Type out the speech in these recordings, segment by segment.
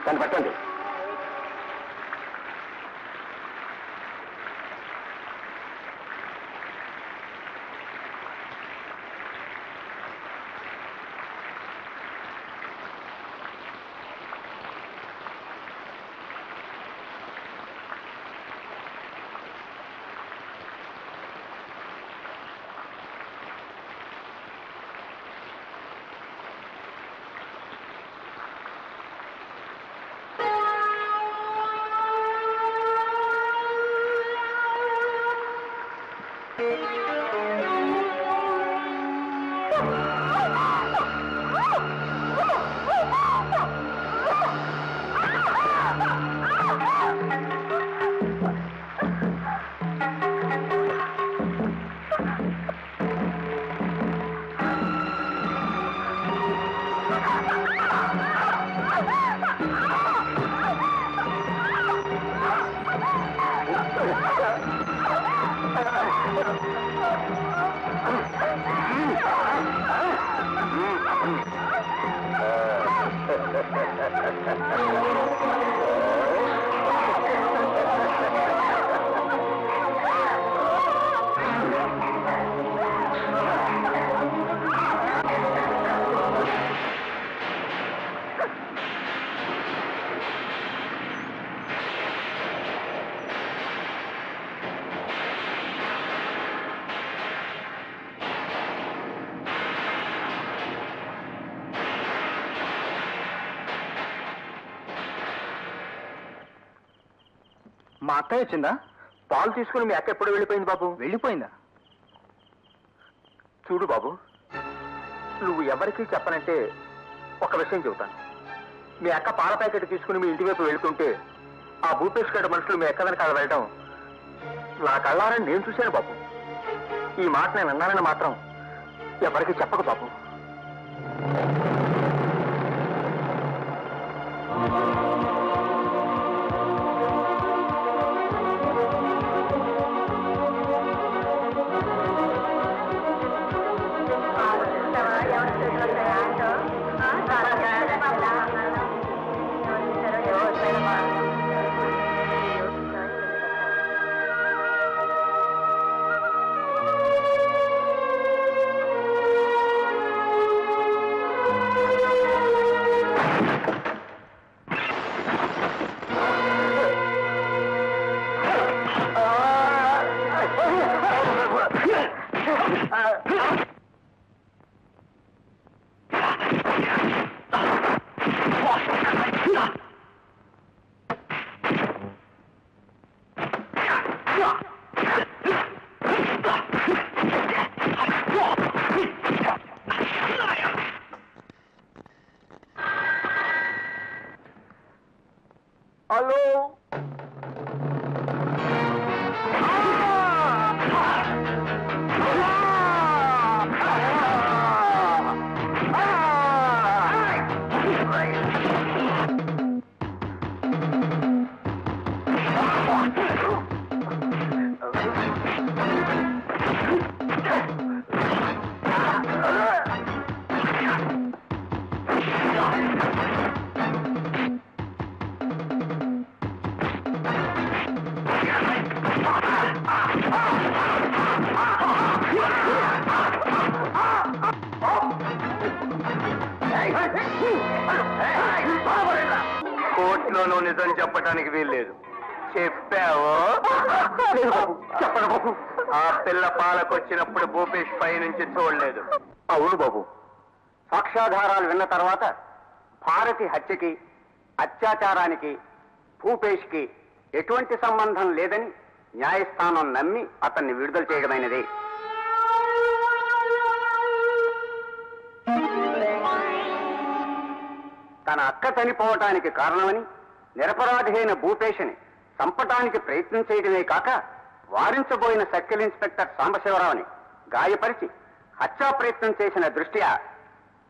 దాన్ని పట్టండి. మా అత్తయ్య వచ్చిందా? పాలు తీసుకుని మీ అక్క ఎప్పుడు వెళ్ళిపోయింది బాబు? వెళ్ళిపోయిందా? చూడు బాబు, నువ్వు ఎవరికీ చెప్పనంటే ఒక విషయం చెబుతాను. మీ అక్క పాల ప్యాకెట్ తీసుకుని మీ ఇంటి వైపు వెళ్తుంటే ఆ భూపేష్ గడ్డ మనుషులు మీ అక్క వెనకాల వెళ్ళడం నా కళ్ళారని నేను చూశాను బాబు. ఈ మాట నేను అన్నానని మాత్రం ఎవరికి చెప్పకు బాబు. కోర్టులోనూ నిజం చెప్పడానికి వీల్లేదు. చెప్పావు? చెప్పండి బాబు. ఆ పిల్ల పాలకొచ్చినప్పుడు భూపేష్ పై నుంచి చూడలేదు. అవును బాబు. సాక్ష్యాధారాలు విన్న తర్వాత భారతి హత్యకి, అత్యాచారానికి భూపేష్కి ఎటువంటి సంబంధం లేదని న్యాయస్థానం నమ్మి అతన్ని విడుదల చేయడమైనది. తన అక్క చనిపోవటానికి కారణమని నిరపరాధి అయిన భూపేష్ని చంపటానికి ప్రయత్నం చేయడమే కాక వారించబోయిన సర్కిల్ ఇన్స్పెక్టర్ సాంబశివరావుని గాయపరిచి హత్యా ప్రయత్నం చేసిన దృష్ట్యా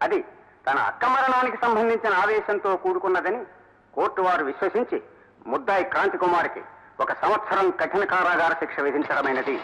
అది తన అక్క మరణానికి సంబంధించిన ఆవేశంతో కూడుకున్నదని కోర్టు వారు విశ్వసించి ముద్దాయి క్రాంతి కుమార్కి 1 సంవత్సరం కఠిన కారాగార శిక్ష విధించడమైనది.